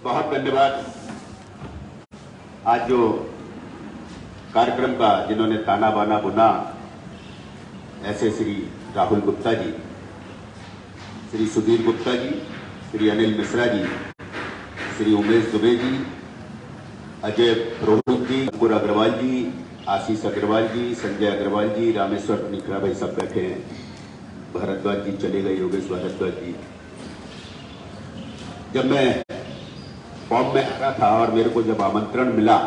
बहुत धन्यवाद। आज जो कार्यक्रम का जिन्होंने ताना बाना बुना, ऐसे श्री राहुल गुप्ता जी, श्री सुधीर गुप्ता जी, श्री अनिल मिश्रा जी, श्री उमेश दुबे जी, अजय पुरोहित जी, अंकुर अग्रवाल जी, आशीष अग्रवाल जी, संजय अग्रवाल जी, रामेश्वर निखरा भाई सब बैठे हैं, भारद्वाज जी चले गए, योगेश भारद्वाज जी। जब मैं फॉर्म में आ रहा था और मेरे को जब आमंत्रण मिला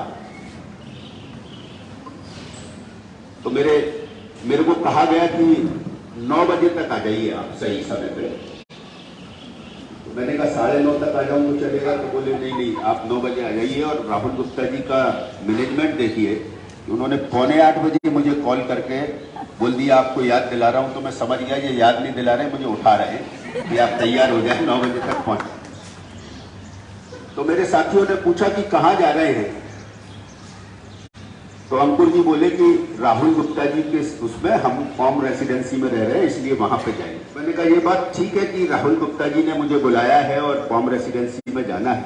तो मेरे को कहा गया कि 9 बजे तक आ जाइए आप सही समय पे। तो मैंने कहा 9:30 तक आ जाऊं तो चलेगा? तो बोले नहीं आप 9 बजे आ जाइए। और राहुल गुप्ता जी का मैनेजमेंट देखिए, उन्होंने 7:45 बजे मुझे कॉल करके बोल दिया आपको याद दिला रहा हूं। तो मैं समझ गया ये याद नहीं दिला रहे, मुझे उठा रहे हैं कि आप तैयार हो जाए, 9 बजे तक पहुंचे। तो मेरे साथियों ने पूछा कि कहां जा रहे हैं, तो अंकुर जी बोले कि राहुल गुप्ता जी के उसमें हम फॉर्म रेसिडेंसी में रह रहे हैं, इसलिए वहां पे जाएंगे। मैंने कहा ये बात ठीक है कि राहुल गुप्ता जी ने मुझे बुलाया है और फॉर्म रेसिडेंसी में जाना है,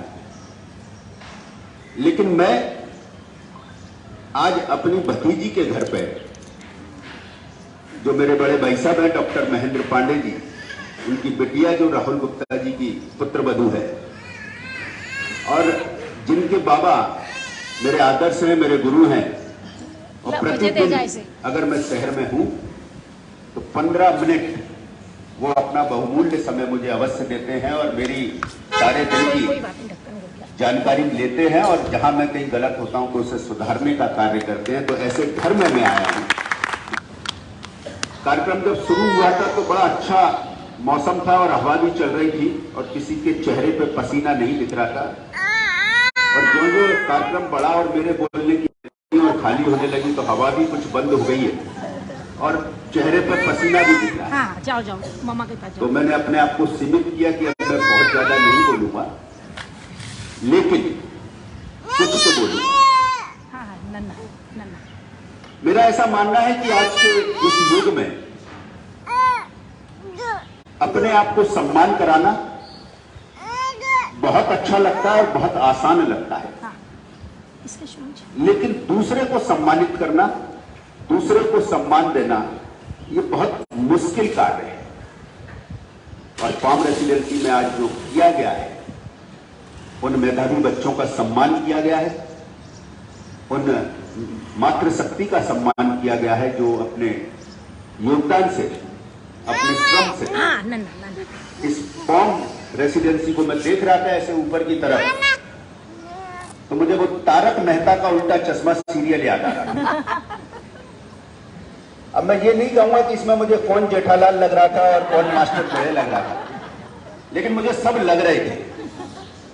लेकिन मैं आज अपनी भतीजी के घर पे, जो मेरे बड़े भाई साहब हैं डॉक्टर महेंद्र पांडे जी, उनकी बेटिया जो राहुल गुप्ता जी की पुत्रवधू है और जिनके बाबा मेरे आदर्श हैं, मेरे गुरु हैं, और प्रतिदिन अगर मैं शहर में हूं तो 15 मिनट वो अपना बहुमूल्य समय मुझे अवश्य देते हैं और मेरी सारे दिन की जानकारी लेते हैं, और जहां मैं कहीं गलत होता हूं तो उसे सुधारने का कार्य करते हैं। तो ऐसे घर में मैं आया हूं। कार्यक्रम जब शुरू हुआ था तो बड़ा अच्छा मौसम था और हवा भी चल रही थी और किसी के चेहरे पे पसीना नहीं दिख रहा था। और जो जो कार्यक्रम बढ़ा और मेरे बोलने की और खाली होने लगी तो हवा भी कुछ बंद हो गई है और चेहरे पे पसीना भी दिख रहा है। हाँ, जाओ मामा के पास तो मैंने अपने आप को सीमित किया कि अब मैं बहुत ज्यादा नहीं बोलूंगा, लेकिन कुछ तो बोलूंगा। हाँ, नन्ना। मेरा ऐसा मानना है कि आज के इस युग में अपने आप को सम्मान कराना बहुत अच्छा लगता है और बहुत आसान लगता है, लेकिन दूसरे को सम्मानित करना, दूसरे को सम्मान देना, ये बहुत मुश्किल कार्य है। और फॉर्म रेसिडेंसी में आज जो किया गया है, उन मेधावी बच्चों का सम्मान किया गया है, उन मातृशक्ति का सम्मान किया गया है जो अपने योगदान से, अपने श्रम से इस फॉर्म रेसिडेंसी को मैं देख रहा था ऐसे ऊपर की तरफ, तो मुझे वो तारक मेहता का उल्टा चश्मा सीरियल याद आ रहा था। अब मैं ये नहीं कहूंगा कि इसमें मुझे कौन जेठालाल लग रहा था और कौन मास्टर पेड़े लग रहा था, लेकिन मुझे सब लग रहे थे।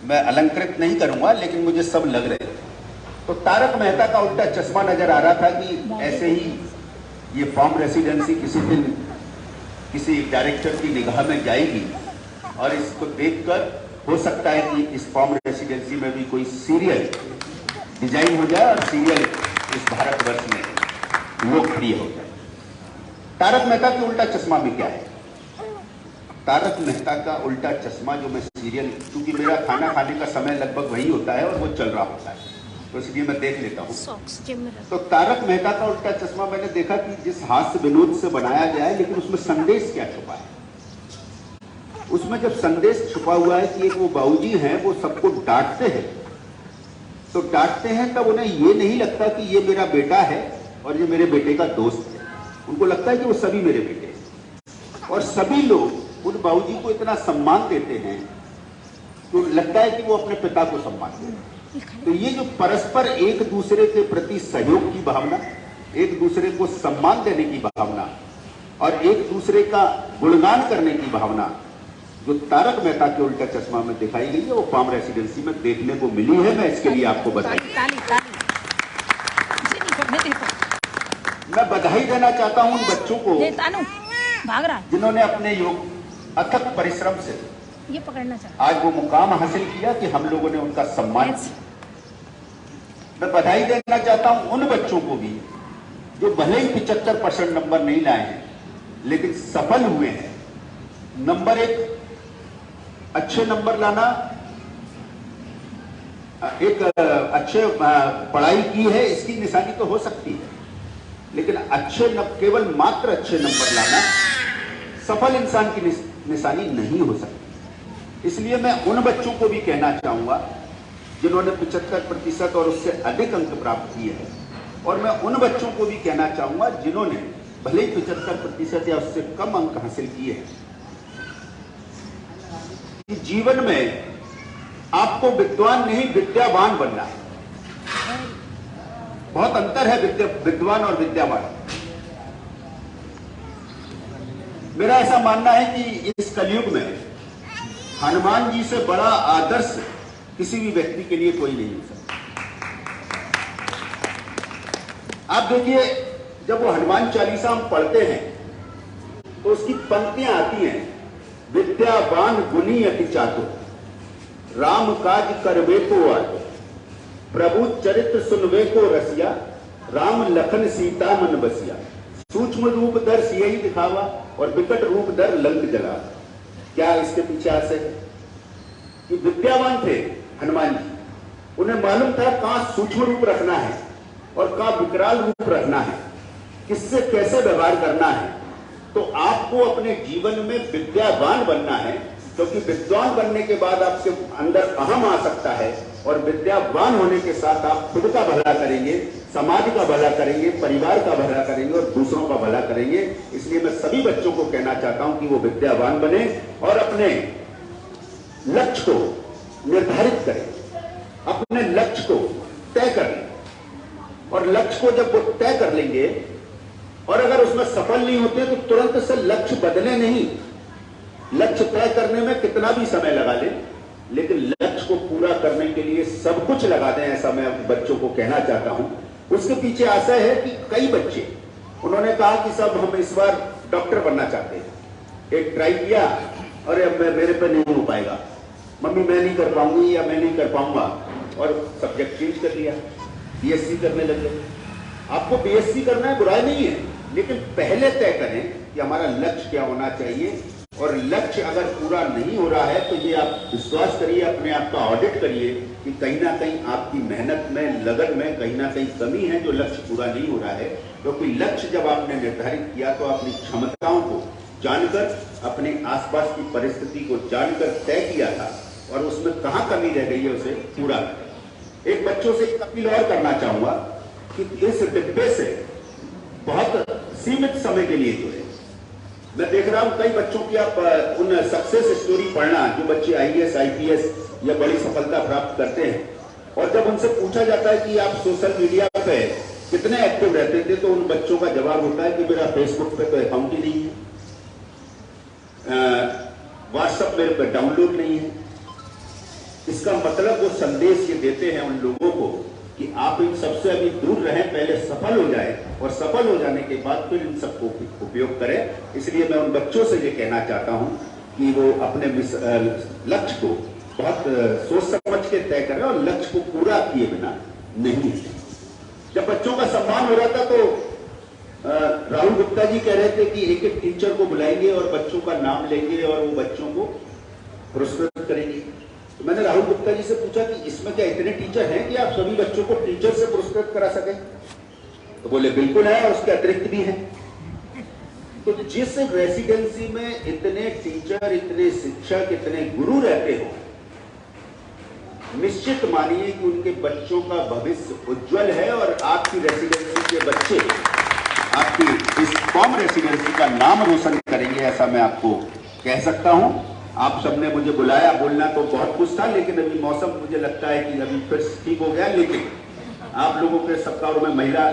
मैं अलंकृत नहीं करूंगा, लेकिन मुझे सब लग रहे थे। तो तारक मेहता का उल्टा चश्मा नजर आ रहा था कि ऐसे ही ये फॉर्म रेसिडेंसी किसी दिन किसी डायरेक्टर की निगाह में जाएगी और इसको देखकर हो सकता है कि इस फॉर्म रेसिडेंसी में भी कोई सीरियल डिजाइन हो जाए और सीरियल इस भारतवर्ष में लोकप्रिय हो जाए। तारक मेहता के उल्टा चश्मा में क्या है? तारक मेहता का उल्टा चश्मा जो मैं सीरियल, क्योंकि मेरा खाना खाने का समय लगभग वही होता है और वो चल रहा होता है, तो इसलिए मैं देख लेता हूँ। तो तारक मेहता का उल्टा चश्मा मैंने देखा कि जिस हास्य विनोद से बनाया गया है, लेकिन उसमें संदेश क्या छुपा है? उसमें जब संदेश छुपा हुआ है कि एक वो बाबूजी हैं, वो सबको डांटते हैं, तो डांटते हैं तब उन्हें ये नहीं लगता कि ये मेरा बेटा है और ये मेरे बेटे का दोस्त है। उनको लगता है कि वो सभी मेरे बेटे हैं, और सभी लोग उन बाबूजी को इतना सम्मान देते हैं तो लगता है कि वो अपने पिता को सम्मान देते हैं। तो ये जो परस्पर एक दूसरे के प्रति सहयोग की भावना, एक दूसरे को सम्मान देने की भावना और एक दूसरे का गुणगान करने की भावना जो तारक मेहता के उल्टा चश्मा में दिखाई गई है, वो फॉर्म रेसिडेंसी में देखने को मिली है। मैं इसके लिए आपको बधाई, मैं बधाई देना चाहता हूं उन बच्चों को भाग रहा है जिन्होंने अपने योग अथक परिश्रम से ये पकड़ना चाहता आज वो मुकाम हासिल किया कि हम लोगों ने उनका सम्मान किया। मैं बधाई देना चाहता हूं उन बच्चों को भी जो भले ही 75% नंबर नहीं लाए हैं, लेकिन सफल हुए हैं। नंबर एक, अच्छे नंबर लाना एक अच्छे पढ़ाई की है इसकी निशानी तो हो सकती है, लेकिन केवल मात्र अच्छे नंबर लाना सफल इंसान की निशानी नहीं हो सकती। इसलिए मैं उन बच्चों को भी कहना चाहूंगा जिन्होंने 75% और उससे अधिक अंक प्राप्त किए हैं, और मैं उन बच्चों को भी कहना चाहूंगा जिन्होंने भले ही 75% या उससे कम अंक हासिल किए हैं, कि जीवन में आपको विद्वान नहीं विद्यावान बनना है। बहुत अंतर है विद्वान और विद्यावान। मेरा ऐसा मानना है कि इस कलयुग में हनुमान जी से बड़ा आदर्श किसी भी व्यक्ति के लिए कोई नहीं हो सकता। आप देखिए, जब वो हनुमान चालीसा हम पढ़ते हैं तो उसकी पंक्तियां आती हैं, विद्यावान गुणी अति चातुर, राम काज करवे को आतुर, प्रभु चरित्र सुनवे को रसिया, राम लखन सीता मन बसिया, सूक्ष्म रूप दर सियहि दिखावा और विकट रूप दर लंक जला। क्या इसके पीछे आशय है कि विद्यावान थे हनुमान जी, उन्हें मालूम था कहां सूक्ष्म रूप रखना है और कहां विकराल रूप रखना है, किससे कैसे व्यवहार करना है। तो आपको अपने जीवन में विद्यावान बनना है, क्योंकि विद्वान बनने के बाद आपके अंदर अहम आ सकता है, और विद्यावान होने के साथ आप खुद का भला करेंगे, समाज का भला करेंगे, परिवार का भला करेंगे और दूसरों का भला करेंगे। इसलिए मैं सभी बच्चों को कहना चाहता हूं कि वो विद्यावान बने और अपने लक्ष्य को निर्धारित करें, अपने लक्ष्य को तय कर लें, और लक्ष्य को जब वो तय कर लेंगे और अगर उसमें सफल नहीं होते तो तुरंत से लक्ष्य बदले नहीं। लक्ष्य तय करने में कितना भी समय लगा ले, लेकिन लक्ष्य को पूरा करने के लिए सब कुछ लगा दें, ऐसा मैं बच्चों को कहना चाहता हूं। उसके पीछे आशा है कि कई बच्चे उन्होंने कहा कि सब हम इस बार डॉक्टर बनना चाहते हैं। एक ट्राई किया और अब मेरे पे नहीं हो पाएगा, मम्मी मैं नहीं कर पाऊंगी या मैं नहीं कर पाऊंगा, और सब्जेक्ट चेंज कर लिया, बीएससी करने लगे। आपको बीएससी करना है, बुराई नहीं है, लेकिन पहले तय करें कि हमारा लक्ष्य क्या होना चाहिए, और लक्ष्य अगर पूरा नहीं हो रहा है तो ये आप विश्वास करिए, अपने आप का ऑडिट करिए कि कहीं ना कहीं आपकी मेहनत में, लगन में कहीं ना कहीं कमी है जो लक्ष्य पूरा नहीं हो रहा है। क्योंकि लक्ष्य जब आपने निर्धारित किया तो अपनी क्षमताओं को जानकर, अपने आसपास की परिस्थिति को जानकर तय किया था, और उसमें कहां कमी रह गई है उसे पूरा करें। एक बच्चों से एक अपील और करना चाहूंगा कि इस डिब्बे से बहुत सीमित समय के लिए जुड़े। मैं देख रहा हूं कई बच्चों की आप उन सक्सेस स्टोरी पढ़ना, जो बच्चे आईएएस आईपीएस या बड़ी सफलता प्राप्त करते हैं, और जब उनसे पूछा जाता है कि आप सोशल मीडिया पे कितने एक्टिव रहते थे, तो उन बच्चों का जवाब होता है कि मेरा फेसबुक पे तो अकाउंट ही नहीं है, व्हाट्सएप मेरे पे डाउनलोड नहीं है। इसका मतलब वो संदेश ये देते हैं उन लोगों को कि आप इन सबसे अभी दूर रहें, पहले सफल हो जाए, और सफल हो जाने के बाद फिर इन सबको उपयोग करें। इसलिए मैं उन बच्चों से ये कहना चाहता हूं कि वो अपने लक्ष्य को बहुत सोच समझ के तय करें और लक्ष्य को पूरा किए बिना नहीं। जब बच्चों का सम्मान हो रहा था तो राहुल गुप्ता जी कह रहे थे कि एक एक टीचर को बुलाएंगे और बच्चों का नाम लेंगे और वो बच्चों को पुरस्कृत करेंगे। तो मैंने राहुल गुप्ता जी से पूछा कि इसमें क्या इतने टीचर हैं कि आप सभी बच्चों को टीचर से पुरस्कृत करा सकें? तो बोले बिल्कुल है, और उसके अतिरिक्त भी है। तो जिस रेसिडेंसी में इतने टीचर, इतने शिक्षक, इतने गुरु रहते हो, निश्चित मानिए कि उनके बच्चों का भविष्य उज्जवल है, और आपकी रेसिडेंसी के बच्चे आपकी इस कॉम रेसिडेंसी का नाम रोशन करेंगे, ऐसा मैं आपको कह सकता हूं। आप सबने मुझे बुलाया, बोलना तो बहुत कुछ था, लेकिन अभी मौसम मुझे लगता है कि अभी फिर ठीक हो गया। लेकिन आप लोगों के सबका, और मैं महिला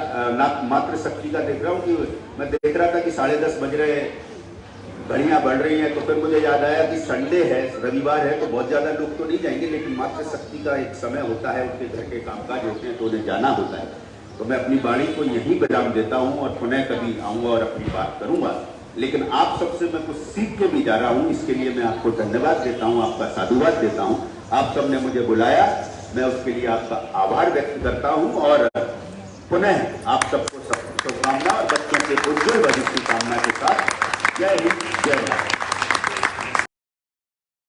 मातृ शक्ति का देख रहा हूँ कि मैं देख रहा था कि 10:30 बज रहे, घड़ियां बढ़ रही हैं, तो फिर मुझे याद आया कि संडे है, रविवार है, तो बहुत ज्यादा लोग तो नहीं जाएंगे, लेकिन मातृ शक्ति का एक समय होता है, उनके घर के कामकाज होते हैं, तो उन्हें जाना होता है। तो मैं अपनी वाणी को यहीं विराम देता हूं, और पुनः कभी आऊंगा और अपनी बात करूंगा। लेकिन आप सबसे मैं कुछ सीख के भी जा रहा हूं, इसके लिए मैं आपको धन्यवाद देता हूं, आपका साधुवाद देता हूं। आप सबने मुझे बुलाया, मैं उसके लिए आपका आभार व्यक्त करता हूं, और पुनः आप सबको शुभकामना और बच्चों के उज्जवल भविष्य की कामना के साथ जय हिंद, जय भारत।